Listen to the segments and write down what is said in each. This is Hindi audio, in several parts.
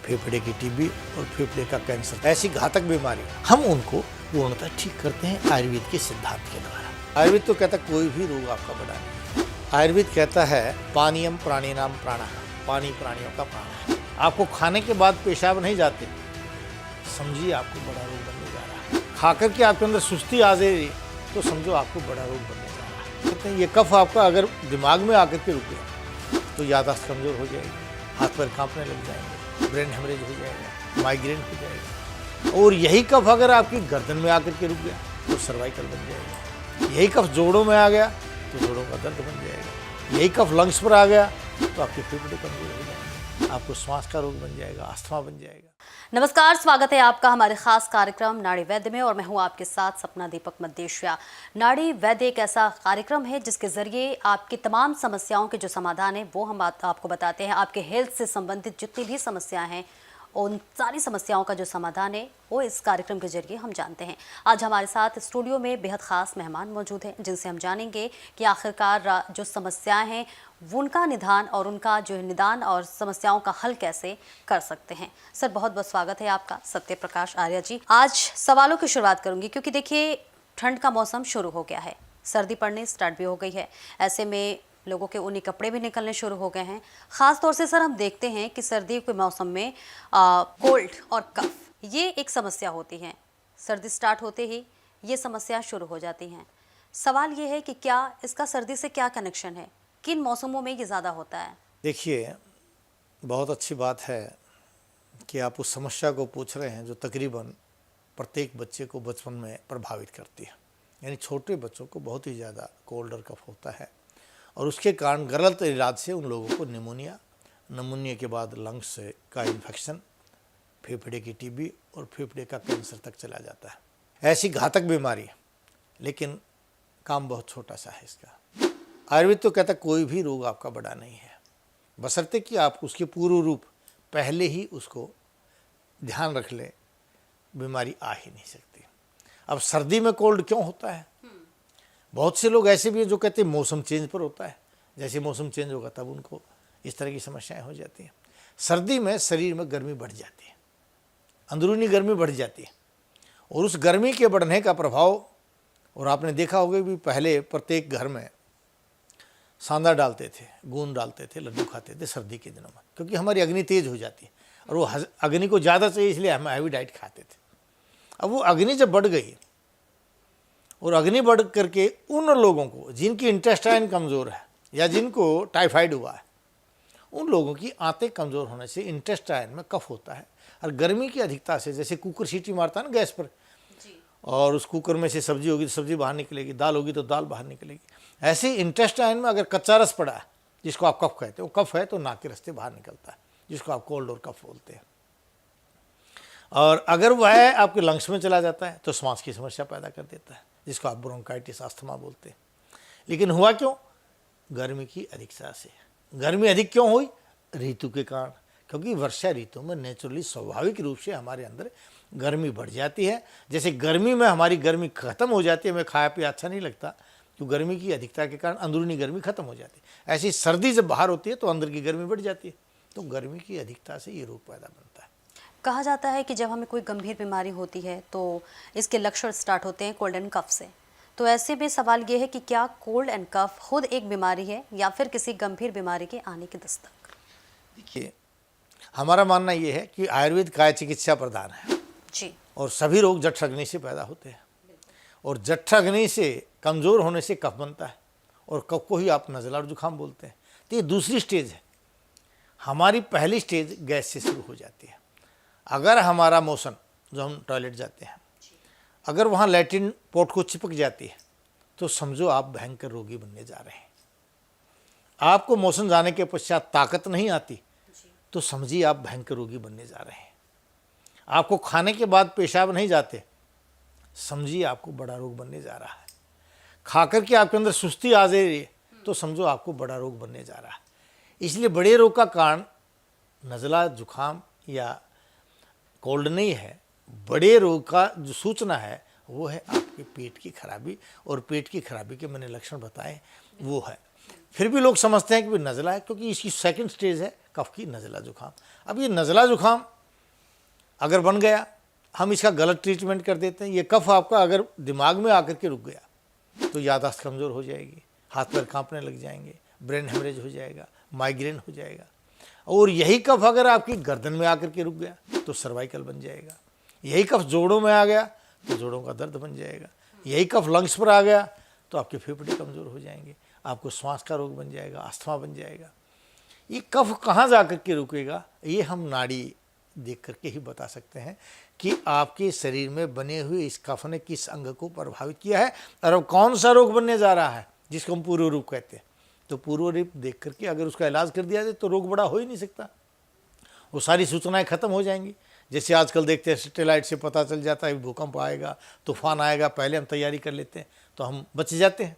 फेफड़े की टीबी और फेफड़े का कैंसर, ऐसी घातक बीमारी हम उनको पूर्णतः ठीक करते हैं आयुर्वेद के सिद्धांत के द्वारा। आयुर्वेद तो कहता है कोई भी रोग आपका बड़ा नहीं। आयुर्वेद कहता है पानीयम प्राणिनाम प्राणः, पानी प्राणियों का प्राण है। आपको खाने के बाद पेशाब नहीं जाते, समझिए आपको बड़ा रोग बनने जा रहा है। खा करके आपके अंदर सुस्ती आ जाए तो समझो आपको बड़ा रोग बनने जा रहा है। कहते हैं ये कफ आपका अगर दिमाग में आकर के रुके तो याददाश्त कमजोर हो जाएगी, हाथ पैर कांपने लग जाएंगे, ब्रेन हेमरेज हो जाएगा, माइग्रेन हो जाएगा। और यही कफ अगर आपकी गर्दन में आकर के रुक गया तो सर्वाइकल बन जाएगा। यही कफ जोड़ों में आ गया तो जोड़ों का दर्द बन जाएगा। यही कफ लंग्स पर आ गया तो आपके फेफड़े कमजोर हो जाएंगे, आपको श्वास का रोग बन जाएगा, अस्थमा बन जाएगा। नमस्कार, स्वागत है आपका हमारे खास कार्यक्रम नाड़ी वैद्य में और मैं हूं आपके साथ सपना दीपक मद्देशिया। नाड़ी वैद्य एक ऐसा कार्यक्रम है जिसके जरिए आपकी तमाम समस्याओं के जो समाधान है वो हम आपको बताते हैं। आपके हेल्थ से संबंधित जितनी भी समस्याएं हैं उन सारी समस्याओं का जो समाधान है वो इस कार्यक्रम के जरिए हम जानते हैं। आज हमारे साथ स्टूडियो में बेहद ख़ास मेहमान मौजूद हैं जिनसे हम जानेंगे कि आखिरकार जो समस्याएं हैं उनका निदान और उनका जो निदान और समस्याओं का हल कैसे कर सकते हैं। सर, बहुत बहुत स्वागत है आपका, सत्य प्रकाश आर्या जी। आज सवालों की शुरुआत करूंगी क्योंकि देखिए ठंड का मौसम शुरू हो गया है, सर्दी पड़नी स्टार्ट भी हो गई है। ऐसे में लोगों के ऊनी कपड़े भी निकलने शुरू हो गए हैं। ख़ास तौर से सर हम देखते हैं कि सर्दी के मौसम में कोल्ड और कफ ये एक समस्या होती है। सर्दी स्टार्ट होते ही ये समस्या शुरू हो जाती हैं। सवाल ये है कि क्या इसका सर्दी से क्या कनेक्शन है, किन मौसमों में ये ज़्यादा होता है? देखिए, बहुत अच्छी बात है कि आप उस समस्या को पूछ रहे हैं जो तकरीबन प्रत्येक बच्चे को बचपन में प्रभावित करती है। यानी छोटे बच्चों को बहुत ही ज़्यादा कोल्ड और कफ होता है और उसके कारण गलत इलाज से उन लोगों को निमोनिया के बाद लंग्स का इन्फेक्शन, फेफड़े की टीबी और फेफड़े का कैंसर तक चला जाता है। ऐसी घातक बीमारी, लेकिन काम बहुत छोटा सा है इसका। आयुर्वेद तो कहता है कोई भी रोग आपका बड़ा नहीं है, बशर्ते कि आप उसके पूर्व रूप पहले ही उसको ध्यान रख ले, बीमारी आ ही नहीं सकती। अब सर्दी में कोल्ड क्यों होता है? बहुत से लोग ऐसे भी हैं जो कहते हैं मौसम चेंज पर होता है, जैसे मौसम चेंज होगा तब उनको इस तरह की समस्याएं हो जाती हैं। सर्दी में शरीर में गर्मी बढ़ जाती है, अंदरूनी गर्मी बढ़ जाती है और उस गर्मी के बढ़ने का प्रभाव, और आपने देखा होगा कि पहले प्रत्येक घर में सांदा डालते थे, गूंद डालते थे, लड्डू खाते थे सर्दी के दिनों में, क्योंकि हमारी अग्नि तेज हो जाती है और वो अग्नि को ज़्यादा चाहिए, इसलिए हम हैवी डाइट खाते थे। अब वो अग्नि जब बढ़ गई और अग्नि बढ़ करके उन लोगों को जिनकी इंटेस्टाइन कमज़ोर है या जिनको टाइफाइड हुआ है, उन लोगों की आंतें कमज़ोर होने से इंटेस्टाइन में कफ होता है और गर्मी की अधिकता से, जैसे कुकर सीटी मारता है ना गैस पर और उस कुकर में से सब्जी होगी तो सब्जी बाहर निकलेगी, दाल होगी तो दाल बाहर निकलेगी, ऐसे इंटेस्टाइन में अगर कच्चा रस पड़ा है जिसको आप कफ कहते हो, कफ है तो नाक के रास्ते बाहर निकलता है, जिसको आप कोल्ड और कफ बोलते हैं। और अगर वह आपके लंग्स में चला जाता है तो श्वास की समस्या पैदा कर देता है, जिसको आप ब्रोंकाइटिस, अस्थमा बोलते हैं। लेकिन हुआ क्यों? गर्मी की अधिकता से। गर्मी अधिक क्यों हुई? ऋतु के कारण, क्योंकि वर्षा ऋतु में नेचुरली स्वाभाविक रूप से हमारे अंदर गर्मी बढ़ जाती है। जैसे गर्मी में हमारी गर्मी खत्म हो जाती है, हमें खाया पिया अच्छा नहीं लगता, क्योंकि गर्मी की अधिकता के कारण अंदरूनी गर्मी खत्म हो जाती है। ऐसी सर्दी जब बाहर होती है तो अंदर की गर्मी बढ़ जाती है, तो गर्मी की अधिकता से ये रोग पैदा बनता है। कहा जाता है कि जब हमें कोई गंभीर बीमारी होती है तो इसके लक्षण स्टार्ट होते हैं कोल्ड एंड कफ से। तो ऐसे में सवाल ये है कि क्या कोल्ड एंड कफ खुद एक बीमारी है या फिर किसी गंभीर बीमारी के आने की दस्तक? देखिए, हमारा मानना ये है कि आयुर्वेद काय चिकित्सा प्रधान है जी, और सभी रोग जठराग्नि से पैदा होते हैं और जठराग्नि से कमज़ोर होने से कफ बनता है और कफ को ही आप नज़ला और जुकाम बोलते हैं। तो ये दूसरी स्टेज है। हमारी पहली स्टेज गैस से शुरू हो जाती है। अगर हमारा मोशन, जो हम टॉयलेट जाते हैं, अगर वहाँ लैट्रिन पोर्ट को चिपक जाती है तो समझो आप भयंकर रोगी बनने जा रहे हैं। आपको मोशन जाने के पश्चात ताकत नहीं आती तो समझिए आप भयंकर रोगी बनने जा रहे हैं। आपको खाने के बाद पेशाब नहीं जाते, समझिए आपको बड़ा रोग बनने जा रहा है। खा कर के आपके अंदर सुस्ती आ जाए तो समझो आपको बड़ा रोग बनने जा रहा है। इसलिए बड़े रोग का कारण नज़ला, जुखाम या कोल्ड नहीं है। बड़े रोग का जो सूचना है वो है आपके पेट की खराबी, और पेट की खराबी के मैंने लक्षण बताए वो है। फिर भी लोग समझते हैं कि नज़ला है, क्योंकि इसकी सेकंड स्टेज है कफ की, नज़ला जुखाम। अब ये नज़ला जुखाम अगर बन गया, हम इसका गलत ट्रीटमेंट कर देते हैं। ये कफ आपका अगर दिमाग में आकर के रुक गया तो याददाश्त कमज़ोर हो जाएगी, हाथ पैर कांपने लग जाएंगे, ब्रेन हेमरेज हो जाएगा, माइग्रेन हो जाएगा। और यही कफ अगर आपकी गर्दन में आकर के रुक गया तो सर्वाइकल बन जाएगा। यही कफ जोड़ों में आ गया तो जोड़ों का दर्द बन जाएगा। यही कफ लंग्स पर आ गया तो आपके फेफड़े कमज़ोर हो जाएंगे, आपको श्वास का रोग बन जाएगा, अस्थमा बन जाएगा। ये कफ कहाँ जा कर के रुकेगा, ये हम नाड़ी देख करके ही बता सकते हैं कि आपके शरीर में बने हुए इस कफ ने किस अंग को प्रभावित किया है और अब कौन सा रोग बनने जा रहा है, जिसको हम पूर्व रूप कहते हैं। तो पूर्व रूप देख करके अगर उसका इलाज कर दिया जाए तो रोग बड़ा हो ही नहीं सकता, वो सारी सूचनाएं खत्म हो जाएंगी। जैसे आजकल देखते हैं सैटेलाइट से पता चल जाता है भूकंप आएगा, तूफान आएगा, पहले हम तैयारी कर लेते हैं तो हम बच जाते हैं।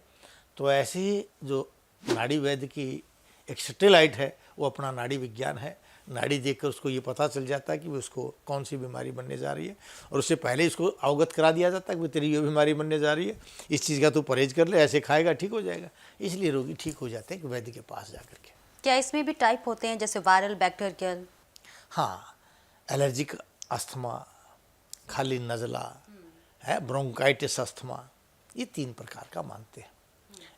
तो ऐसे ही जो नाड़ी वैद्य की एक सैटेलाइट है वो अपना नाड़ी विज्ञान है। नाड़ी देखकर उसको ये पता चल जाता है कि उसको कौन सी बीमारी बनने जा रही है और उससे पहले इसको अवगत करा दिया जाता है कि तेरी ये बीमारी बनने जा रही है, इस चीज़ का तू परहेज कर ले, ऐसे खाएगा ठीक हो जाएगा। इसलिए रोगी ठीक हो जाते हैं कि वैद्य के पास जा कर के। क्या इसमें भी टाइप होते हैं, जैसे वायरल, बैक्टीरियल? हाँ, एलर्जिक अस्थमा, खाली नज़ला है, ब्रोंकाइटिस अस्थमा, ये 3 प्रकार का मानते हैं।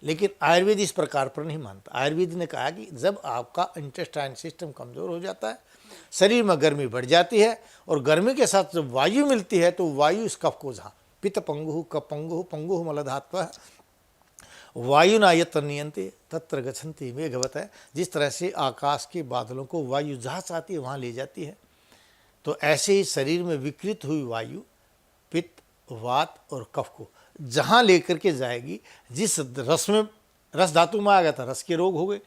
लेकिन आयुर्वेद इस प्रकार पर नहीं मानता। आयुर्वेद ने कहा कि जब आपका इंटेस्टाइन सिस्टम कमज़ोर हो जाता है, शरीर में गर्मी बढ़ जाती है और गर्मी के साथ जब वायु मिलती है तो वायु इस कफ को, जहाँ पित्त पंगु कफ पंगु पंगु मलधात्व वायु नायत्र नियंते तत्र गच्छन्ति मेघवत है। जिस तरह से आकाश के बादलों को वायु जहाँ चाहती है वहाँ ले जाती है, तो ऐसे ही शरीर में विकृत हुई वायु पित्त, वात और कफ को जहाँ लेकर के जाएगी, जिस रस में, रस धातु में आ गया था रस के रोग हो गए,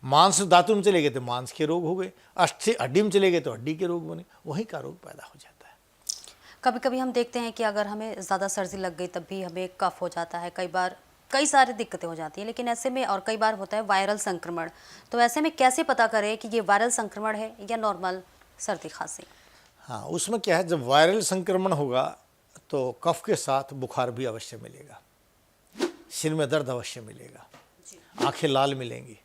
मांस धातु में चले गए तो मांस के रोग हो गए, अस्थि हड्डी में चले गए तो हड्डी के रोग बने, वहीं का रोग पैदा हो जाता है। कभी कभी हम देखते हैं कि अगर हमें ज़्यादा सर्दी लग गई तब भी हमें कफ हो जाता है, कई बार कई सारी दिक्कतें हो जाती हैं। लेकिन ऐसे में और कई बार होता है वायरल संक्रमण, तो ऐसे में कैसे पता करें कि ये वायरल संक्रमण है या नॉर्मल सर्दी खांसी? हाँ, उसमें क्या है, जब वायरल संक्रमण होगा तो कफ के साथ बुखार भी अवश्य मिलेगा, सिर में दर्द अवश्य मिलेगा, आंखें लाल मिलेंगी,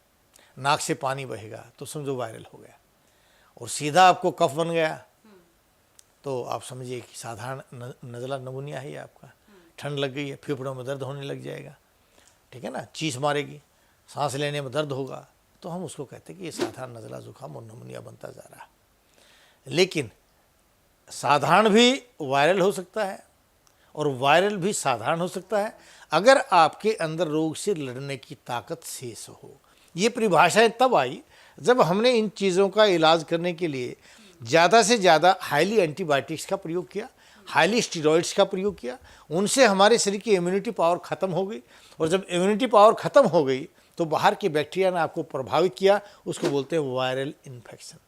नाक से पानी बहेगा, तो समझो वायरल हो गया। और सीधा आपको कफ बन गया तो आप समझिए कि साधारण नज़ला नमूनिया है आपका, ठंड लग गई है, फेफड़ों में दर्द होने लग जाएगा, ठीक है ना, चीस मारेगी, सांस लेने में दर्द होगा, तो हम उसको कहते हैं कि ये साधारण नज़ला जुकाम और नमूनिया बनता जा रहा है। लेकिन साधारण भी वायरल हो सकता है और वायरल भी साधारण हो सकता है अगर आपके अंदर रोग से लड़ने की ताकत शेष हो। ये परिभाषाएं तब आई जब हमने इन चीज़ों का इलाज करने के लिए ज़्यादा से ज़्यादा हाईली एंटीबायोटिक्स का प्रयोग किया, हाईली स्टीरॉइड्स का प्रयोग किया। उनसे हमारे शरीर की इम्यूनिटी पावर ख़त्म हो गई और जब इम्यूनिटी पावर ख़त्म हो गई तो बाहर के बैक्टीरिया ने आपको प्रभावित किया, उसको बोलते हैं वायरल इन्फेक्शन।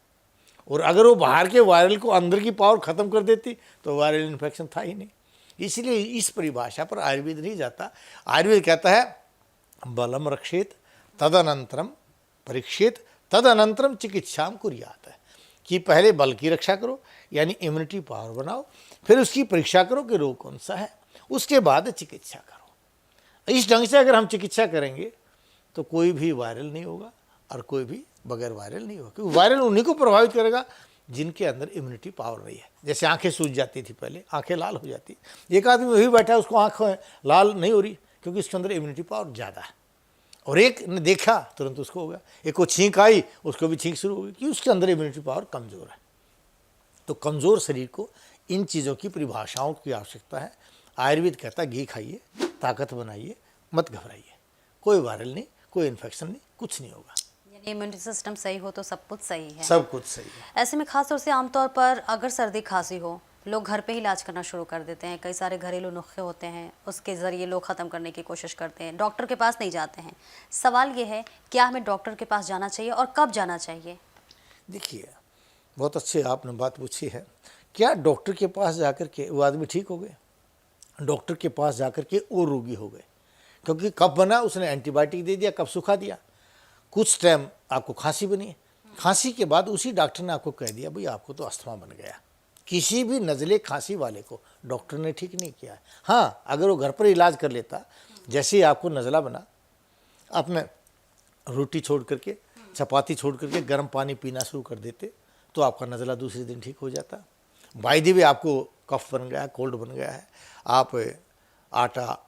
और अगर वो बाहर के वायरल को अंदर की पावर ख़त्म कर देती तो वायरल इन्फेक्शन था ही नहीं। इसलिए इस परिभाषा पर आयुर्वेद नहीं जाता। आयुर्वेद कहता है बलम रक्षेत तदनंतरम परीक्षित तदनंतरम चिकित्साम कुर्यात, है कि पहले बल की रक्षा करो यानी इम्यूनिटी पावर बनाओ, फिर उसकी परीक्षा करो कि रोग कौन सा है, उसके बाद चिकित्सा करो। इस ढंग से अगर हम चिकित्सा करेंगे तो कोई भी वायरल नहीं होगा और कोई भी बगैर वायरल नहीं होगा, क्योंकि वायरल उन्हीं को प्रभावित करेगा जिनके अंदर इम्यूनिटी पावर नहीं है। जैसे आंखें सूज जाती थी पहले, आंखें लाल हो जाती, एक आदमी वही बैठा है उसको आंखें लाल नहीं हो रही क्योंकि उसके अंदर इम्यूनिटी पावर ज़्यादा है। और एक ने देखा तुरंत उसको हो गया, एक को छींक आई उसको भी छींक शुरू हो गई कि उसके अंदर इम्यूनिटी पावर कमज़ोर है। तो कमज़ोर शरीर को इन चीज़ों की परिभाषाओं की आवश्यकता है। आयुर्वेद कहता है घी खाइए, ताकत बनाइए, मत घबराइए, कोई वायरल नहीं, कोई इन्फेक्शन नहीं, कुछ नहीं होगा। इम्यूनिटी सिस्टम सही हो तो सब कुछ सही है। सब कुछ सही है। ऐसे में खासतौर से आमतौर पर अगर सर्दी खांसी हो, लोग घर पे ही इलाज करना शुरू कर देते हैं। कई सारे घरेलू नुस्खे होते हैं, उसके ज़रिए लोग ख़त्म करने की कोशिश करते हैं, डॉक्टर के पास नहीं जाते हैं। सवाल ये है, क्या हमें डॉक्टर के पास जाना चाहिए और कब जाना चाहिए? देखिए, बहुत अच्छे आपने बात पूछी है। क्या डॉक्टर के पास जाकर के वो आदमी ठीक हो गए? डॉक्टर के पास जाकर के और रोगी हो गए, क्योंकि कब बना उसने एंटीबायोटिक दे दिया, कब सुखा दिया। कुछ टाइम आपको खांसी बनी, खांसी के बाद उसी डॉक्टर ने आपको कह दिया भाई आपको तो अस्थमा बन गया। किसी भी नज़ले खांसी वाले को डॉक्टर ने ठीक नहीं किया है। हाँ, अगर वो घर पर इलाज कर लेता, जैसे ही आपको नज़ला बना, आपने रोटी छोड़ करके, चपाती छोड़ करके गर्म पानी पीना शुरू कर देते तो आपका नज़ला दूसरे दिन ठीक हो जाता। बाय द वे आपको कफ बन गया है, कोल्ड बन गया है, आप आटा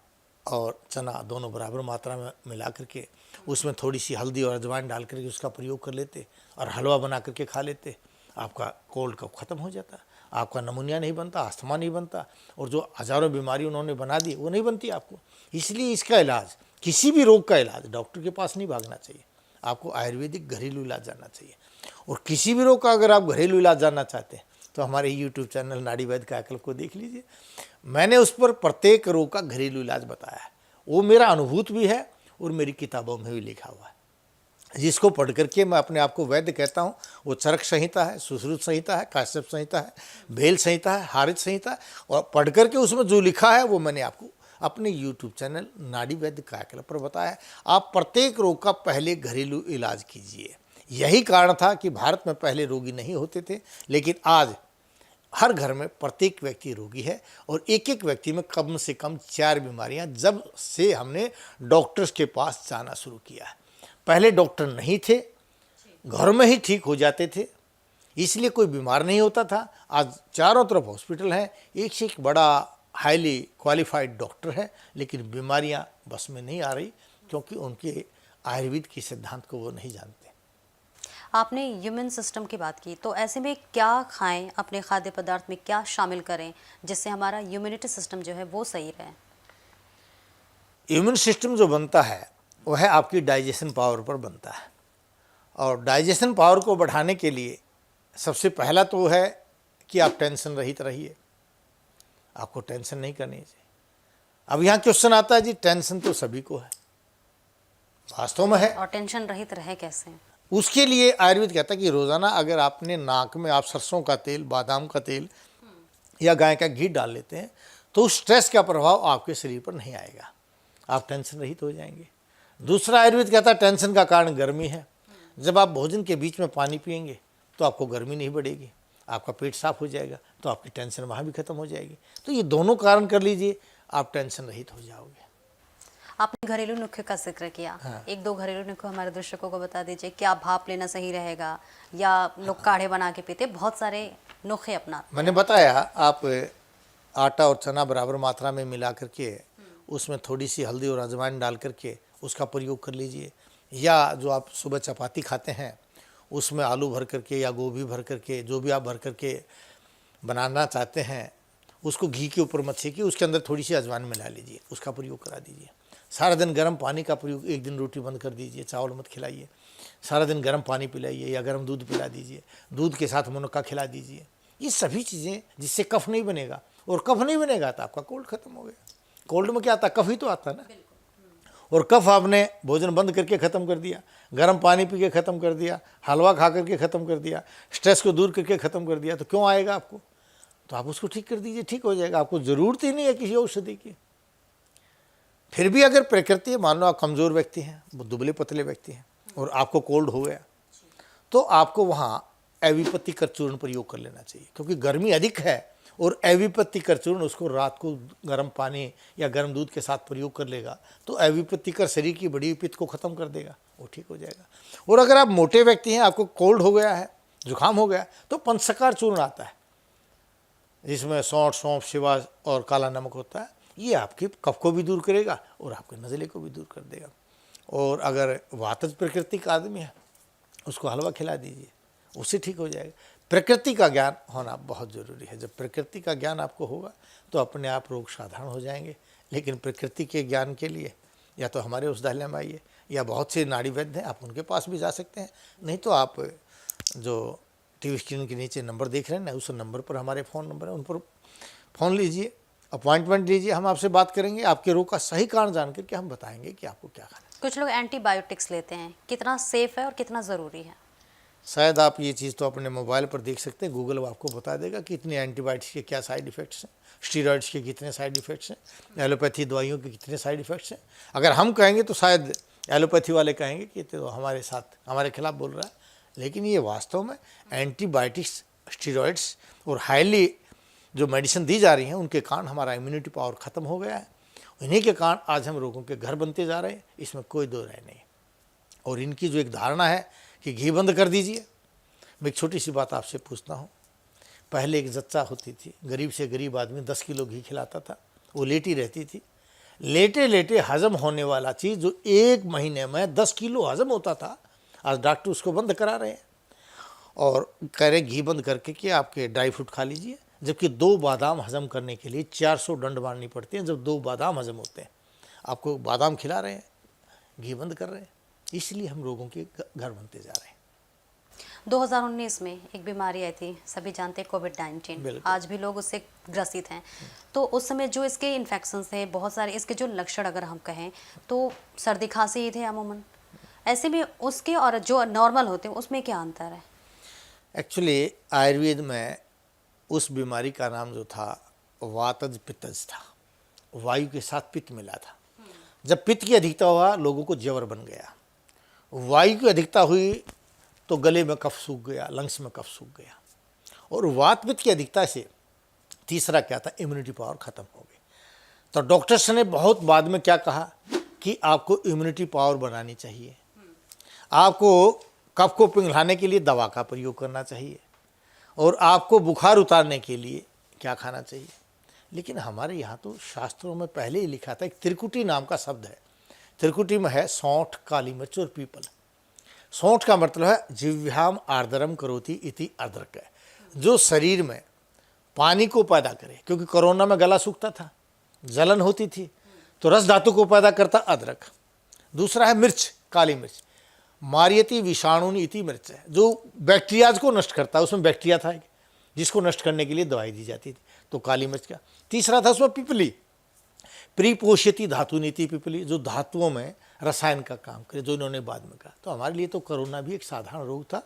और चना दोनों बराबर मात्रा में मिला करके उसमें थोड़ी सी हल्दी और अजवाइन डाल करके उसका प्रयोग कर लेते और हलवा बना करके खा लेते, आपका कोल्ड कफ ख़त्म हो जाता, आपका नमूनिया नहीं बनता, अस्थमा नहीं बनता, और जो हज़ारों बीमारी उन्होंने बना दी वो नहीं बनती आपको। इसलिए इसका इलाज, किसी भी रोग का इलाज डॉक्टर के पास नहीं भागना चाहिए, आपको आयुर्वेदिक घरेलू इलाज जानना चाहिए। और किसी भी रोग का अगर आप घरेलू इलाज जानना चाहते हैं तो हमारे यूट्यूब चैनल नाड़ी वैद्य कायाकल्प को देख लीजिए, मैंने उस पर प्रत्येक रोग का घरेलू इलाज बताया है। वो मेरा अनुभूत भी है और मेरी किताबों में भी लिखा हुआ है, जिसको पढ़ करके मैं अपने आप को वैद्य कहता हूँ। वो चरक संहिता है, सुश्रुत संहिता है, काश्यप संहिता है, भेल संहिता है, हारित संहिता है, और पढ़ करके उसमें जो लिखा है वो मैंने आपको अपने यूट्यूब चैनल नाड़ी वैद्य कायाकल्प पर बताया है। आप प्रत्येक रोग का पहले घरेलू इलाज कीजिए। यही कारण था कि भारत में पहले रोगी नहीं होते थे, लेकिन आज हर घर में प्रत्येक व्यक्ति रोगी है, और एक एक व्यक्ति में कम से कम 4 बीमारियां जब से हमने डॉक्टर्स के पास जाना शुरू किया है। पहले डॉक्टर नहीं थे, घर में ही ठीक हो जाते थे, इसलिए कोई बीमार नहीं होता था। आज चारों तरफ हॉस्पिटल हैं, एक से एक बड़ा हाईली क्वालिफाइड डॉक्टर है, लेकिन बीमारियां बस में नहीं आ रही क्योंकि उनके आयुर्वेद के सिद्धांत को वो नहीं जानते। आपने इम्यून सिस्टम की बात की, तो ऐसे में क्या खाएं, अपने खाद्य पदार्थ में क्या शामिल करें जिससे हमारा इम्यूनिटी सिस्टम जो है वो सही रहे? इम्यून सिस्टम जो बनता है वह आपकी डाइजेशन पावर पर बनता है, और डाइजेशन पावर को बढ़ाने के लिए सबसे पहला तो है कि आप टेंशन रहित रहिए, आपको टेंशन नहीं करनी चाहिए। अब यहाँ क्वेश्चन आता है जी, टेंशन तो सभी को है, वास्तव में है, और टेंशन रहित रहे कैसे? उसके लिए आयुर्वेद कहता है कि रोज़ाना अगर आपने नाक में आप सरसों का तेल, बादाम का तेल या गाय का घी डाल लेते हैं तो स्ट्रेस का प्रभाव आपके शरीर पर नहीं आएगा, आप टेंशन रहित हो जाएंगे। दूसरा आयुर्वेद कहता है टेंशन का कारण गर्मी है, जब आप भोजन के बीच में पानी पिएंगे तो आपको गर्मी नहीं बढ़ेगी, आपका पेट साफ हो जाएगा, तो आपकी टेंशन वहाँ भी खत्म हो जाएगी। तो ये दोनों कारण कर लीजिए, आप टेंशन रहित हो जाओगे। आपने घरेलू नुस्खे का जिक्र किया, हाँ। एक दो घरेलू नुस्खे हमारे दर्शकों को बता दीजिए। क्या भाप लेना सही रहेगा, या लोग काढ़े बना के पीते, बहुत सारे नुस्खे अपनाते। मैंने बताया, आप आटा और चना बराबर मात्रा में मिला करके उसमें थोड़ी सी हल्दी और अजवाइन डाल करके उसका प्रयोग कर लीजिए, या जो आप सुबह चपाती खाते हैं उसमें आलू भर करके या गोभी भर करके, जो भी आप भर करके बनाना चाहते हैं, उसको घी के ऊपर मत सेकिए, उसके अंदर थोड़ी सी अजवाइन मिला लीजिए, उसका प्रयोग करा दीजिए। सारा दिन गर्म पानी का प्रयोग, एक दिन रोटी बंद कर दीजिए, चावल मत खिलाइए, सारा दिन गर्म पानी पिलाइए या गर्म दूध पिला दीजिए, दूध के साथ मुनक्का खिला दीजिए। ये सभी चीज़ें जिससे कफ नहीं बनेगा, और कफ नहीं बनेगा तो आपका कोल्ड खत्म हो गया। कोल्ड में क्या आता है, कफ ही तो आता है ना, और कफ आपने भोजन बंद करके ख़त्म कर दिया, गर्म पानी पी के ख़त्म कर दिया, हलवा खा करके ख़त्म कर दिया, स्ट्रेस को दूर करके ख़त्म कर दिया, तो क्यों आएगा आपको? तो आप उसको ठीक कर दीजिए, ठीक हो जाएगा, आपको ज़रूरत ही नहीं है किसी औषधि की। फिर भी अगर प्रकृति, मान लो आप कमज़ोर व्यक्ति हैं, वो दुबले पतले व्यक्ति हैं और आपको कोल्ड हो गया, तो आपको वहाँ एविपत्ति चूर्ण प्रयोग कर लेना चाहिए, क्योंकि गर्मी अधिक है, और एविपत्ति चूर्ण उसको रात को गर्म पानी या गर्म दूध के साथ प्रयोग कर लेगा तो एविपत्ति शरीर की बड़ी पित्त को ख़त्म कर देगा, वो ठीक हो जाएगा। और अगर आप मोटे व्यक्ति हैं, आपको कोल्ड हो गया है, जुकाम हो गया, तो पंचसकार चूर्ण आता है, जिसमें सौंठ, सौंफ, शिवा और काला नमक होता है, ये आपके कफ को भी दूर करेगा और आपके नज़ले को भी दूर कर देगा। और अगर वातज प्रकृति का आदमी है, उसको हलवा खिला दीजिए, उससे ठीक हो जाएगा। प्रकृति का ज्ञान होना बहुत ज़रूरी है। जब प्रकृति का ज्ञान आपको होगा तो अपने आप रोग साधारण हो जाएंगे। लेकिन प्रकृति के ज्ञान के लिए या तो हमारे औषधालय में आइए, या बहुत से नाड़ी वैद्य हैं, आप उनके पास भी जा सकते हैं, नहीं तो आप जो टीवी स्क्रीन के नीचे नंबर देख रहे हैं ना, उस नंबर पर हमारे फ़ोन नंबर है, उन पर फ़ोन लीजिए, अपॉइंटमेंट लीजिए, हम आपसे बात करेंगे, आपके रोग का सही कारण जान करके हम बताएंगे कि आपको क्या खाना है। कुछ लोग एंटीबायोटिक्स लेते हैं, कितना सेफ है और कितना ज़रूरी है? शायद आप ये चीज़ तो अपने मोबाइल पर देख सकते हैं, गूगल आपको बता देगा कि इतने एंटीबायोटिक्स के क्या साइड इफ़ेक्ट्स हैं, स्टीरॉयड्स के कितने साइड इफ़ेक्ट्स हैं, एलोपैथी दवाइयों के कितने साइड इफ़ेक्ट्स हैं। अगर हम कहेंगे तो शायद एलोपैथी वाले कहेंगे कि तो हमारे साथ, हमारे खिलाफ बोल रहा है, लेकिन ये वास्तव में एंटीबायोटिक्स, स्टीरॉयड्स और हाईली जो मेडिसिन दी जा रही हैं, उनके कारण हमारा इम्यूनिटी पावर ख़त्म हो गया है। इन्हीं के कारण आज हम रोगों के घर बनते जा रहे हैं, इसमें कोई दो राय नहीं। और इनकी जो एक धारणा है कि घी बंद कर दीजिए, मैं एक छोटी सी बात आपसे पूछता हूँ, पहले एक जच्चा होती थी, गरीब से गरीब आदमी 10 किलो घी खिलाता था, वो लेटी रहती थी। लेटे लेटे हजम होने वाला चीज़ जो 1 महीने में 10 किलो हजम होता था, आज डॉक्टर उसको बंद करा रहे हैं और कह रहे घी बंद करके कि आपके ड्राई फ्रूट खा लीजिए, जबकि 2 बादाम हजम करने के लिए 400 डंड मारनी पड़ती है। जब 2 बादाम हजम होते हैं, आपको बादाम खिला रहे हैं, घी बंद कर रहे हैं, इसलिए हम रोगों के घर बनते जा रहे हैं। 2019 में एक बीमारी आई थी, सभी जानते हैं, कोविड-19। आज भी लोग उससे ग्रसित हैं। तो उस समय जो इसके इन्फेक्शन थे बहुत सारे, इसके जो लक्षण अगर हम कहें तो सर्दी खांसी ही थे अमूमन। ऐसे में उसके और जो नॉर्मल होते हैं उसमें क्या अंतर है? एक्चुअली आयुर्वेद में उस बीमारी का नाम जो था वातज पित्तज था, वायु के साथ पित्त मिला था। जब पित्त की अधिकता हुआ, लोगों को ज्वर बन गया। वायु की अधिकता हुई तो गले में कफ सूख गया, लंग्स में कफ सूख गया। और वात पित्त की अधिकता से तीसरा क्या था, इम्यूनिटी पावर खत्म हो गई। तो डॉक्टर्स ने बहुत बाद में क्या कहा कि आपको इम्यूनिटी पावर बनानी चाहिए, आपको कफ को पिघलाने के लिए दवा का प्रयोग करना चाहिए, और आपको बुखार उतारने के लिए क्या खाना चाहिए। लेकिन हमारे यहाँ तो शास्त्रों में पहले ही लिखा था, एक त्रिकुटी नाम का शब्द है। त्रिकुटी में है सौंठ, काली मिर्च और पीपल। सौंठ का मतलब है जिह्वाम आर्द्रम करोति इति अदरक है, जो शरीर में पानी को पैदा करे, क्योंकि कोरोना में गला सूखता था, जलन होती थी, तो रस धातु को पैदा करता अदरक। दूसरा है मिर्च, काली मिर्च, मारियति विषाणुनि इति मिर्च है, जो बैक्टीरियाज को नष्ट करता है। उसमें बैक्टीरिया था जिसको नष्ट करने के लिए दवाई दी जाती थी, तो काली मिर्च का। तीसरा था उसमें पिपली, प्रीपोषयति धातु नीति पिपली, जो धातुओं में रसायन का काम करे, जो इन्होंने बाद में कहा। तो हमारे लिए तो कोरोना भी एक साधारण रोग था,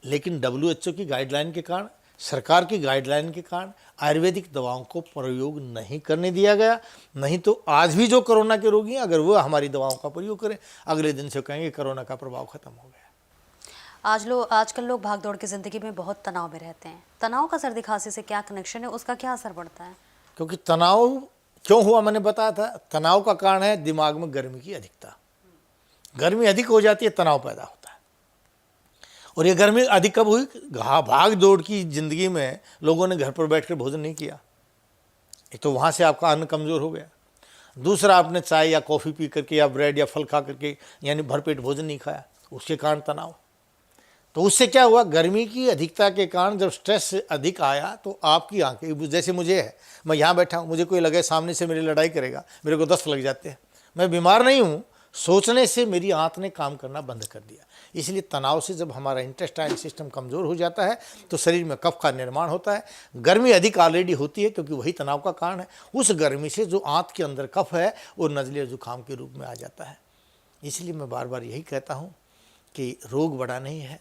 लेकिन WHO की गाइडलाइन के कारण, सरकार की गाइडलाइन के कारण आयुर्वेदिक दवाओं को प्रयोग नहीं करने दिया गया। नहीं तो आज भी जो कोरोना के रोगी हैं, अगर वो हमारी दवाओं का प्रयोग करें, अगले दिन से कहेंगे कोरोना का प्रभाव खत्म हो गया। आजकल लोग भागदौड़ की ज़िंदगी में बहुत तनाव में रहते हैं। तनाव का सर्दी खांसी से क्या कनेक्शन है, उसका क्या असर पड़ता है? क्योंकि तनाव क्यों हुआ, मैंने बताया था, तनाव का कारण है दिमाग में गर्मी की अधिकता। गर्मी अधिक हो जाती है, तनाव पैदा होता है। और ये गर्मी अधिक कब हुई? भाग दौड़ की ज़िंदगी में लोगों ने घर पर बैठकर भोजन नहीं किया, एक तो वहाँ से आपका अन्न कमज़ोर हो गया। दूसरा, आपने चाय या कॉफ़ी पी करके या ब्रेड या फल खा करके यानी भरपेट भोजन नहीं खाया, उसके कारण तनाव। तो उससे क्या हुआ, गर्मी की अधिकता के कारण जब स्ट्रेस अधिक आया तो आपकी आंखें, जैसे मुझे है, मैं यहाँ बैठा हूँ, मुझे कोई लगे सामने से मेरी लड़ाई करेगा, मेरे को 10 लग जाते हैं। मैं बीमार नहीं हूँ, सोचने से मेरी आंख ने काम करना बंद कर दिया। इसलिए तनाव से जब हमारा इंटेस्टाइन सिस्टम कमज़ोर हो जाता है तो शरीर में कफ का निर्माण होता है। गर्मी अधिक ऑलरेडी होती है, क्योंकि वही तनाव का कारण है। उस गर्मी से जो आंत के अंदर कफ है वो नज़ले जुकाम के रूप में आ जाता है। इसलिए मैं बार बार यही कहता हूँ कि रोग बड़ा नहीं है,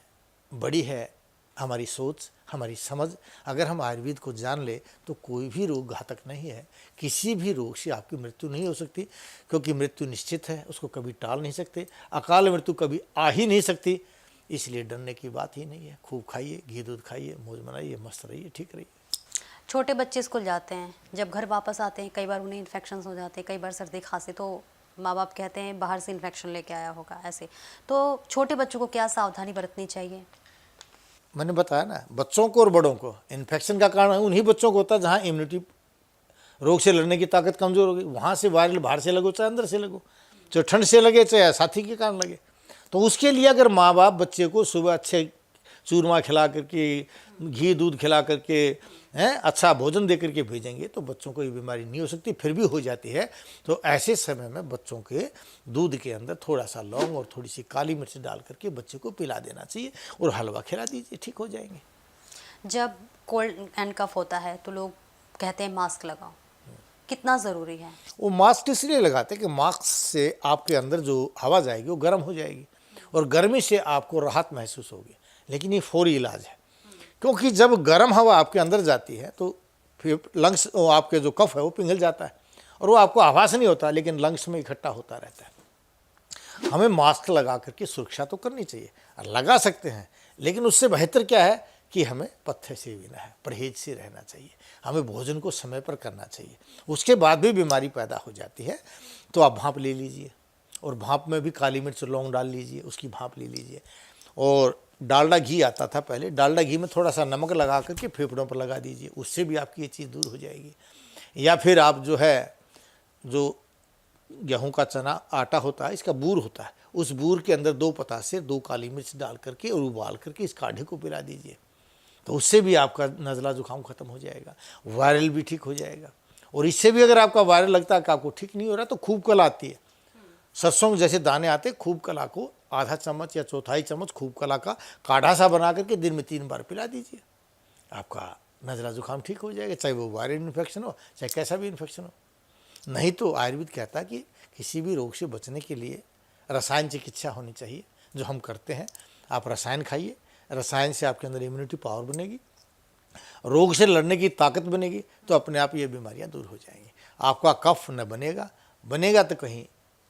बड़ी है हमारी सोच, हमारी समझ। अगर हम आयुर्वेद को जान ले तो कोई भी रोग घातक नहीं है, किसी भी रोग से आपकी मृत्यु नहीं हो सकती, क्योंकि मृत्यु निश्चित है, उसको कभी टाल नहीं सकते। अकाल मृत्यु कभी आ ही नहीं सकती, इसलिए डरने की बात ही नहीं है। खूब खाइए, घी दूध खाइए, मौज मनाइए, मस्त रहिए, ठीक रहिए। छोटे बच्चे स्कूल जाते हैं, जब घर वापस आते हैं कई बार उन्हें इन्फेक्शन हो जाते हैं, कई बार सर्दी खांसी, तो माँ बाप कहते हैं बाहर से इन्फेक्शन लेके आया होगा ऐसे। तो छोटे बच्चों को क्या सावधानी बरतनी चाहिए? मैंने बताया ना, बच्चों को और बड़ों को इन्फेक्शन का कारण उन्हीं बच्चों को होता है जहाँ इम्यूनिटी, रोग से लड़ने की ताकत कमज़ोर हो गई। वहाँ से वायरल बाहर से लगो चाहे अंदर से लगो, चाहे ठंड से लगे चाहे साथी के कारण लगे। तो उसके लिए अगर माँ बाप बच्चे को सुबह अच्छे चूरमा खिला करके, घी दूध खिला करके, अच्छा भोजन दे करके भेजेंगे तो बच्चों को ये बीमारी नहीं हो सकती। फिर भी हो जाती है तो ऐसे समय में बच्चों के दूध के अंदर थोड़ा सा लौंग और थोड़ी सी काली मिर्च डाल करके बच्चे को पिला देना चाहिए, और हलवा खिला दीजिए, ठीक हो जाएंगे। जब कोल्ड एंड कफ होता है तो लोग कहते हैं मास्क लगाओ, कितना ज़रूरी है? वो मास्क इसलिए लगाते हैं कि मास्क से आपके अंदर जो हवा जाएगी वो गर्म हो जाएगी और गर्मी से आपको राहत महसूस होगी। लेकिन ये फौरी इलाज है, क्योंकि जब गर्म हवा आपके अंदर जाती है तो फिर लंग्स, आपके जो कफ है वो पिघल जाता है और वो आपको आभास नहीं होता, लेकिन लंग्स में इकट्ठा होता रहता है। हमें मास्क लगा करके सुरक्षा तो करनी चाहिए, लगा सकते हैं, लेकिन उससे बेहतर क्या है कि हमें पत्थर से पीना है, परहेज से रहना चाहिए, हमें भोजन को समय पर करना चाहिए। उसके बाद भी बीमारी पैदा हो जाती है तो आप भाप ले लीजिए, और भाप में भी काली मिर्च लौंग डाल लीजिए, उसकी भाप ले लीजिए। और डालडा घी आता था पहले, डालडा घी में थोड़ा सा नमक लगा करके फेफड़ों पर लगा दीजिए, उससे भी आपकी ये चीज़ दूर हो जाएगी। या फिर आप जो है, जो गेहूं का चना आटा होता है, इसका बूर होता है, उस बूर के अंदर 2 पतासे 2 काली मिर्च डाल करके और उबाल करके इस काढ़े को पिला दीजिए, तो उससे भी आपका नज़ला जुकाम ख़त्म हो जाएगा, वायरल भी ठीक हो जाएगा। और इससे भी अगर आपका वायरल लगता है कि आपको ठीक नहीं हो रहा, तो खूब कल आती है, सरसों के जैसे दाने आते, खूब कला को आधा चम्मच या चौथाई चम्मच खूब कला का काढ़ा सा बना करके दिन में 3 बार पिला दीजिए, आपका नज़ला जुकाम ठीक हो जाएगा, चाहे वो वायरल इन्फेक्शन हो चाहे कैसा भी इन्फेक्शन हो। नहीं तो आयुर्वेद कहता है कि किसी भी रोग से बचने के लिए रसायन चिकित्सा होनी चाहिए, जो हम करते हैं। आप रसायन खाइए, रसायन से आपके अंदर इम्यूनिटी पावर बनेगी, रोग से लड़ने की ताकत बनेगी, तो अपने आप ये बीमारियां दूर हो जाएंगी। आपका कफ न बनेगा तो कहीं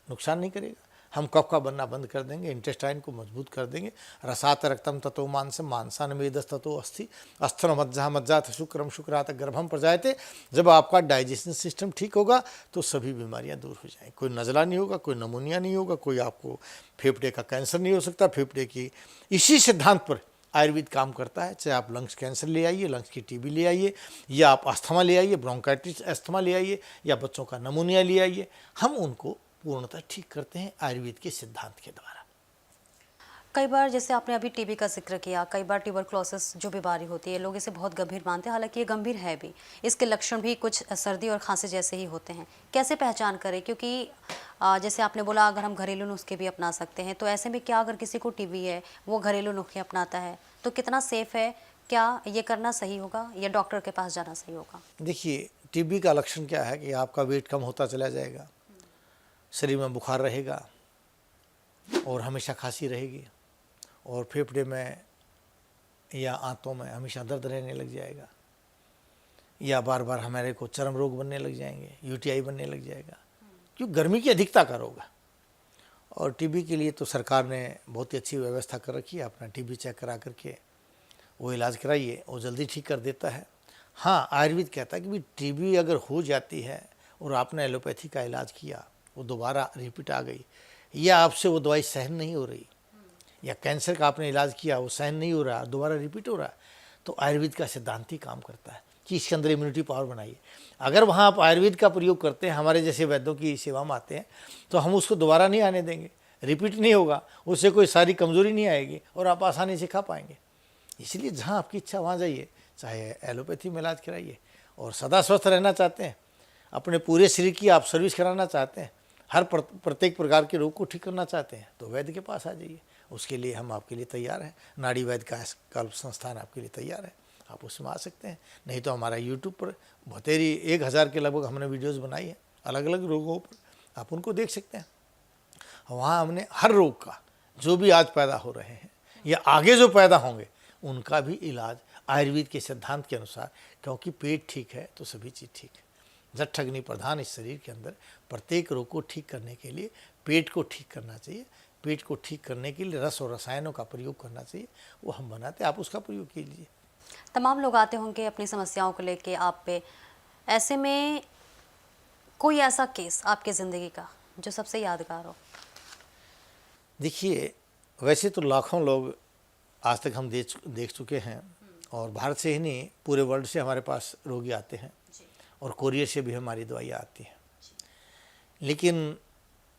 नुकसान नहीं करेगा। हम कफ का बनना बंद कर देंगे, इंटेस्टाइन को मजबूत कर देंगे। रसात रक्तम ततो मांसम मांसान मेदस ततो अस्थि अस्थन मज्जा मज्जात शुक्रम शुक्रात गर्भम प्रजायते। जब आपका डाइजेशन सिस्टम ठीक होगा तो सभी बीमारियां दूर हो जाएंगी। कोई नज़ला नहीं होगा, कोई नमूनिया नहीं होगा, कोई आपको फेफड़े का कैंसर नहीं हो सकता। फेफड़े की इसी सिद्धांत पर आयुर्वेद काम करता है। चाहे आप लंग्स कैंसर ले आइए, लंग्स की टीबी ले आइए, या आप अस्थमा ले आइए, ब्रोंकाइटिस अस्थमा ले आइए, या बच्चों का नमूनिया ले आइए, हम उनको पूर्णतः ठीक करते हैं आयुर्वेद के सिद्धांत के द्वारा। कई बार, जैसे आपने अभी टीबी का जिक्र किया, कई बार ट्यूबरक्लोसिस जो बीमारी होती है, लोग इसे बहुत गंभीर मानते हैं, हालांकि ये गंभीर है भी। इसके लक्षण भी कुछ सर्दी और खांसी जैसे ही होते हैं। कैसे पहचान करें? क्योंकि जैसे आपने बोला, अगर हम घरेलू नुस्खे भी अपना सकते हैं, तो ऐसे में क्या अगर किसी को टीबी है, वो घरेलू नुस्खे अपनाता है, तो कितना सेफ है? क्या ये करना सही होगा या डॉक्टर के पास जाना सही होगा? देखिए, टीबी का लक्षण क्या है कि आपका वेट कम होता चला जाएगा, शरीर में बुखार रहेगा और हमेशा खांसी रहेगी, और फेफड़े में या आंतों में हमेशा दर्द रहने लग जाएगा, या बार बार हमारे को चर्म रोग बनने लग जाएंगे, यूटीआई बनने लग जाएगा, क्योंकि गर्मी की अधिकता का रोग है। और टीबी के लिए तो सरकार ने बहुत ही अच्छी व्यवस्था कर रखी है। अपना टीबी चेक करा करके वो इलाज कराइए, वो जल्दी ठीक कर देता है। हाँ, आयुर्वेद कहता है कि भी टीबी अगर हो जाती है और आपने एलोपैथी का इलाज किया, वो दोबारा रिपीट आ गई, या आपसे वो दवाई सहन नहीं हो रही, या कैंसर का आपने इलाज किया वो सहन नहीं हो रहा, दोबारा रिपीट हो रहा है, तो आयुर्वेद का सिद्धांत ही काम करता है कि इसके अंदर इम्यूनिटी पावर बनाइए। अगर वहाँ आप आयुर्वेद का प्रयोग करते हैं, हमारे जैसे वैद्यों की सेवा में आते हैं, तो हम उसको दोबारा नहीं आने देंगे, रिपीट नहीं होगा, उससे कोई सारी कमज़ोरी नहीं आएगी और आप आसानी से खा पाएंगे। इसलिए जहाँ आपकी इच्छा वहाँ जाइए, चाहे एलोपैथी में इलाज कराइए, और सदा स्वस्थ रहना चाहते हैं, अपने पूरे शरीर की आप सर्विस कराना चाहते हैं, हर प्रत्येक प्रकार के रोग को ठीक करना चाहते हैं, तो वैद्य के पास आ जाइए। उसके लिए हम आपके लिए तैयार हैं। नाड़ी वैद्य का कल्प संस्थान आपके लिए तैयार है, आप उसमें आ सकते हैं। नहीं तो हमारा यूट्यूब पर बतेरी 1000 के लगभग हमने वीडियोज़ बनाई है अलग अलग रोगों पर, आप उनको देख सकते हैं। वहाँ हमने हर रोग का, जो भी आज पैदा हो रहे हैं या आगे जो पैदा होंगे, उनका भी इलाज आयुर्वेद के सिद्धांत के अनुसार, क्योंकि पेट ठीक है तो सभी चीज़ ठीक है। जठ अग्नि प्रधान इस शरीर के अंदर प्रत्येक रोग को ठीक करने के लिए पेट को ठीक करना चाहिए। पेट को ठीक करने के लिए रस और रसायनों का प्रयोग करना चाहिए, वो हम बनाते हैं, आप उसका प्रयोग कीजिए। तमाम लोग आते होंगे अपनी समस्याओं को लेके आप पे, ऐसे में कोई ऐसा केस आपके ज़िंदगी का जो सबसे यादगार हो? देखिए, वैसे तो लाखों लोग आज तक हम देख चुके हैं, और भारत से ही नहीं पूरे वर्ल्ड से हमारे पास रोगी आते हैं, और कोरियर से भी हमारी दवाइयाँ आती हैं। लेकिन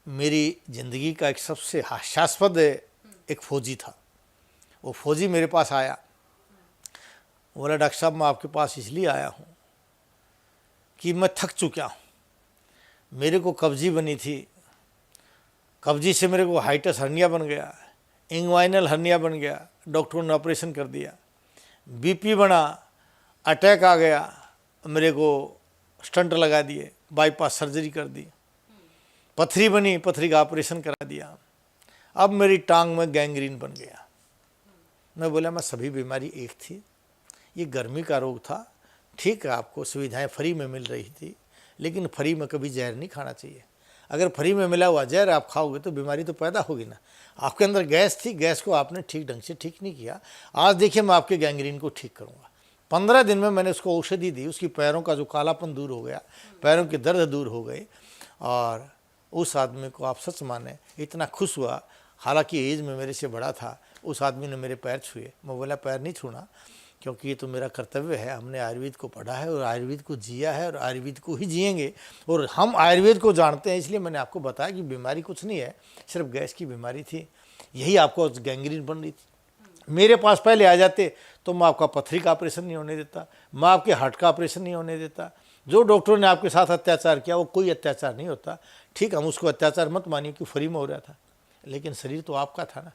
मेरी ज़िंदगी का एक सबसे हास्यास्पद एक फ़ौजी था। वो फ़ौजी मेरे पास आया, बोला, डॉक्टर साहब मैं आपके पास इसलिए आया हूँ कि मैं थक चुका हूँ, मेरे को कब्जी बनी थी, कब्जी से मेरे को हाइटस हर्निया बन गया, इंग्वाइनल हर्निया बन गया, डॉक्टरों ने ऑपरेशन कर दिया, बीपी बना, अटैक आ गया, मेरे को स्टंट लगा दिए, बाईपास सर्जरी कर दी, पथरी बनी, पथरी का ऑपरेशन करा दिया, अब मेरी टांग में गैंग्रीन बन गया। मैं बोला, मैं सभी बीमारी एक थी, ये गर्मी का रोग था, ठीक है आपको सुविधाएं फ्री में मिल रही थी, लेकिन फ्री में कभी जहर नहीं खाना चाहिए। अगर फ्री में मिला हुआ जहर आप खाओगे तो बीमारी तो पैदा होगी ना। आपके अंदर गैस थी, गैस को आपने ठीक ढंग से ठीक नहीं किया। आज देखिए मैं आपके गैंग्रीन को ठीक करूँगा। 15 दिन में मैंने उसको औषधि दी, उसकी पैरों का जो कालापन दूर हो गया, पैरों के दर्द दूर हो गए, और उस आदमी को आप सच माने इतना खुश हुआ, हालांकि एज में मेरे से बड़ा था, उस आदमी ने मेरे पैर छुए। मैं बोला पैर नहीं छूना, क्योंकि ये तो मेरा कर्तव्य है, हमने आयुर्वेद को पढ़ा है और आयुर्वेद को जिया है और आयुर्वेद को ही जिएंगे, और हम आयुर्वेद को जानते हैं। इसलिए मैंने आपको बताया कि बीमारी कुछ नहीं है, सिर्फ गैस की बीमारी थी, यही आपको गैंग्रीन बन रही थी। मेरे पास पहले आ जाते तो मैं आपका पथरी का ऑपरेशन नहीं होने देता, मैं आपके हार्ट का ऑपरेशन नहीं होने देता। जो डॉक्टरों ने आपके साथ अत्याचार किया वो कोई अत्याचार नहीं होता। ठीक, हम उसको अत्याचार मत मानिए कि फ्री में हो रहा था, लेकिन शरीर तो आपका था ना।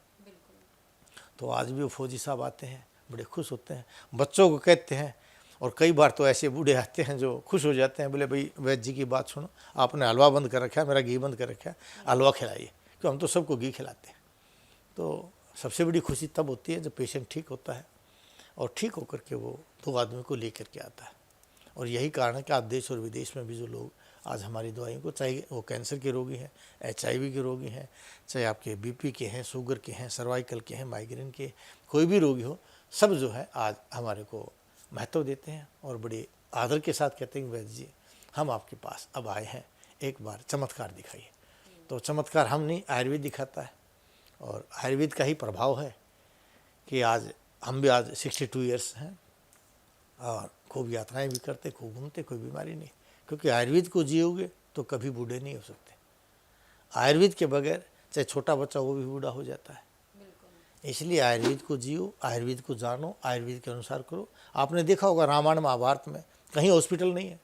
तो आज भी वो फौजी साहब आते हैं, बड़े खुश होते हैं, बच्चों को कहते हैं, और कई बार तो ऐसे बूढ़े आते हैं जो खुश हो जाते हैं, बोले भाई वैद्य जी की बात सुनो, आपने हलवा बंद कर रखा है, मेरा घी बंद कर रखा है, हलवा खिलाइए, क्योंकि हम तो सबको घी खिलाते हैं। तो सबसे बड़ी खुशी तब होती है जब पेशेंट ठीक होता है और ठीक होकर के वो 2 आदमी को लेकर के आता है। और यही कारण है कि आप देश और विदेश में भी जो लोग आज हमारी दवाइयों को, चाहे वो कैंसर के रोगी हैं, HIV के रोगी हैं, चाहे आपके BP के हैं, शुगर के हैं, सर्वाइकल के हैं, माइग्रेन के, कोई भी रोगी हो, सब जो है आज हमारे को महत्व देते हैं और बड़े आदर के साथ कहते हैं कि वैद्य जी हम आपके पास अब आए हैं, एक बार चमत्कार दिखाइए। तो चमत्कार हम नहीं, आयुर्वेद दिखाता है, और आयुर्वेद का ही प्रभाव है कि आज हम भी आज 62 ईयर्स हैं और खूब यात्राएं भी करते, खूब घूमते, कोई बीमारी नहीं, क्योंकि आयुर्वेद को जियोगे तो कभी बूढ़े नहीं हो सकते। आयुर्वेद के बगैर चाहे छोटा बच्चा वो भी बूढ़ा हो जाता है। इसलिए आयुर्वेद को जियो, आयुर्वेद को जानो, आयुर्वेद के अनुसार करो। आपने देखा होगा रामायण महाभारत में कहीं हॉस्पिटल नहीं है,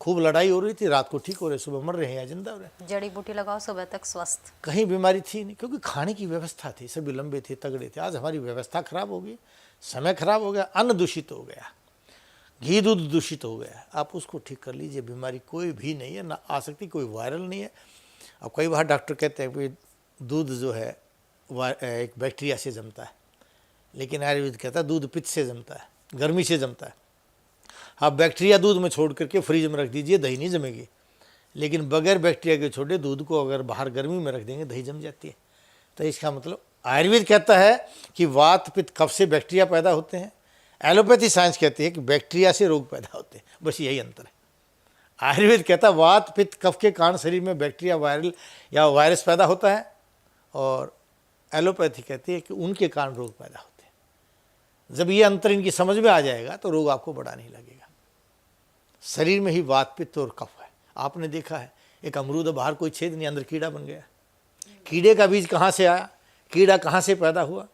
खूब लड़ाई हो रही थी, रात को ठीक हो रहे, सुबह मर रहे हैं या जिंदा हो रहे हैं। जड़ी बूटी लगाओ सुबह तक स्वस्थ। कहीं बीमारी थी नहीं, क्योंकि खाने की व्यवस्था थी, सभी लंबे थे, तगड़े थे। आज हमारी व्यवस्था खराब हो गई, समय खराब हो गया, अन्न दूषित हो गया, घी दूध दूषित हो गया। आप उसको ठीक कर लीजिए, बीमारी कोई भी नहीं है, ना आ सकती, कोई वायरल नहीं है। अब कई बार डॉक्टर कहते हैं कि दूध जो है एक बैक्टीरिया से जमता है, लेकिन आयुर्वेद कहता है दूध पित्त से जमता है, गर्मी से जमता है। आप बैक्टीरिया दूध में छोड़ करके फ्रिज में रख दीजिए, दही नहीं जमेगी, लेकिन बगैर बैक्टीरिया के छोटे दूध को अगर बाहर गर्मी में रख देंगे दही जम जाती है। तो इसका मतलब आयुर्वेद कहता है कि वात पित्त कफ से बैक्टीरिया पैदा होते हैं, एलोपैथी साइंस कहती है कि बैक्टीरिया से रोग पैदा होते हैं, बस यही अंतर है। आयुर्वेद कहता है वात पित्त कफ के कारण शरीर में बैक्टीरिया, वायरल या वायरस पैदा होता है, और एलोपैथी कहती है कि उनके कारण रोग पैदा होते हैं। जब ये अंतर इनकी समझ में आ जाएगा तो रोग आपको बड़ा नहीं लगेगा। शरीर में ही वात पित्त और कफ है। आपने देखा है एक अमरूद बाहर कोई छेद नहीं, अंदर कीड़ा बन गया। कीड़े का बीज कहाँ से आया, कीड़ा कहाँ से पैदा हुआ,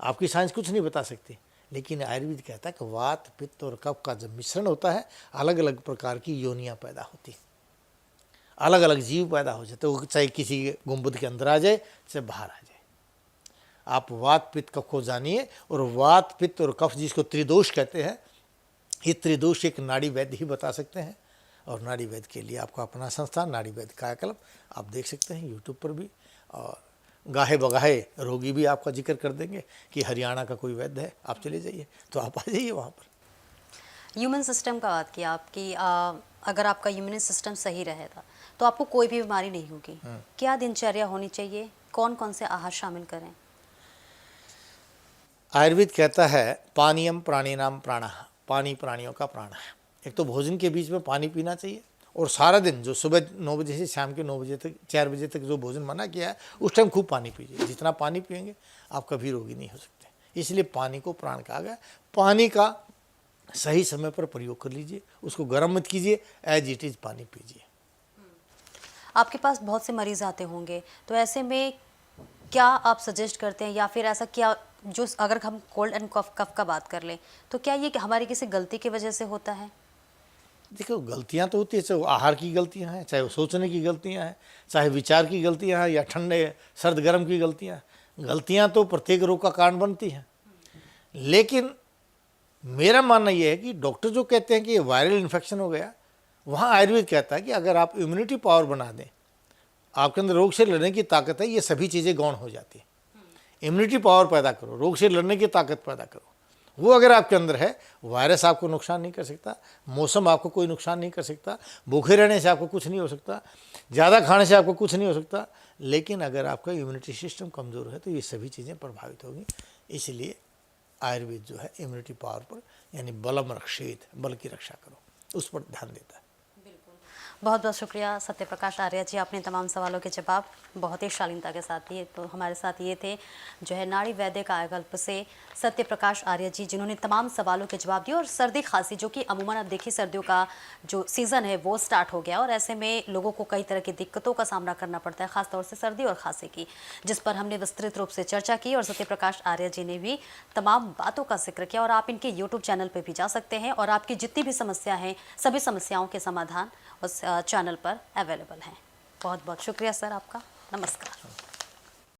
आपकी साइंस कुछ नहीं बता सकती, लेकिन आयुर्वेद कहता है कि वात पित्त और कफ का जब मिश्रण होता है, अलग अलग प्रकार की योनियाँ पैदा होती, अलग अलग जीव पैदा हो जाते, वो चाहे किसी गुंबद के अंदर आ जाए, चाहे बाहर आ जाए। आप वात पित्त कफ को जानिए, और वात पित्त और कफ जिसको त्रिदोष कहते हैं, ये त्रिदोष एक नाड़ी वैद्य ही बता सकते हैं। और नाड़ी वैद्य के लिए आपका अपना संस्थान नाड़ी वैद्य कायाकल्प आप देख सकते हैं यूट्यूब पर भी, और गाहे बगाहे रोगी भी आपका जिक्र कर देंगे कि हरियाणा का कोई वैद्य है, आप चले जाइए तो आप आ जाइए वहाँ पर। ह्यूमन सिस्टम का बात किया आपकी, अगर आपका इम्यून सिस्टम सही रहेगा तो आपको कोई भी बीमारी नहीं होगी। क्या दिनचर्या होनी चाहिए, कौन कौन से आहार शामिल करें? आयुर्वेद कहता है पानीयम प्राणिनाम प्राणः, पानी प्राणियों का प्राण है। एक तो भोजन के बीच में पानी पीना चाहिए, और सारा दिन जो सुबह 9 बजे से शाम के 9 बजे तक 4 बजे तक जो भोजन मना किया है उस टाइम खूब पानी पीजिए। जितना पानी पिएंगे आप कभी रोगी नहीं हो सकते। इसलिए पानी को प्राण कहा गया। पानी का सही समय पर प्रयोग कर लीजिए, उसको गर्म मत कीजिए, एज इट इज़ पानी पीजिए। आपके पास बहुत से मरीज आते होंगे, तो ऐसे में क्या आप सजेस्ट करते हैं, या फिर ऐसा क्या जो, अगर हम कोल्ड एंड कफ का बात कर लें, तो क्या ये हमारी किसी गलती की वजह से होता है? देखो गलतियां तो होती है, चाहे वो आहार की गलतियां हैं, चाहे वो सोचने की गलतियां हैं, चाहे विचार की गलतियां हैं, या ठंडे सर्द गर्म की गलतियां। गलतियां तो प्रत्येक रोग का कारण बनती हैं, लेकिन मेरा मानना यह है कि डॉक्टर जो कहते हैं कि ये वायरल इन्फेक्शन हो गया, वहाँ आयुर्वेद कहता है कि अगर आप इम्यूनिटी पावर बना दें, आपके अंदर रोग से लड़ने की ताकत है, ये सभी चीज़ें गौण हो जाती है। इम्यूनिटी पावर पैदा करो, रोग से लड़ने की ताकत पैदा करो, वो अगर आपके अंदर है, वायरस आपको नुकसान नहीं कर सकता, मौसम आपको कोई नुकसान नहीं कर सकता, भूखे रहने से आपको कुछ नहीं हो सकता, ज़्यादा खाने से आपको कुछ नहीं हो सकता। लेकिन अगर आपका इम्यूनिटी सिस्टम कमज़ोर है तो ये सभी चीज़ें प्रभावित होंगी। इसलिए आयुर्वेद जो है इम्यूनिटी पावर पर, यानी बलम रक्षेत, बल की रक्षा करो, उस पर ध्यान देता है। बहुत बहुत शुक्रिया सत्य प्रकाश आर्य जी, आपने तमाम सवालों के जवाब बहुत ही शालीनता के साथ दिए। तो हमारे साथ ये थे जो है नाड़ी वैद्य कायाकल्प से सत्य प्रकाश आर्य जी, जिन्होंने तमाम सवालों के जवाब दिए। और सर्दी खांसी, जो कि अमूमन अब देखिए सर्दियों का जो सीज़न है वो स्टार्ट हो गया, और ऐसे में लोगों को कई तरह की दिक्कतों का सामना करना पड़ता है, खासतौर से सर्दी और खांसी की, जिस पर हमने विस्तृत रूप से चर्चा की। और सत्य प्रकाश आर्य जी ने भी तमाम बातों का जिक्र किया। और आप इनके यूट्यूब चैनल पर भी जा सकते हैं, और आपकी जितनी भी समस्या हैं, सभी समस्याओं के समाधान उस चैनल पर अवेलेबल हैं। बहुत बहुत शुक्रिया सर आपका। नमस्कार।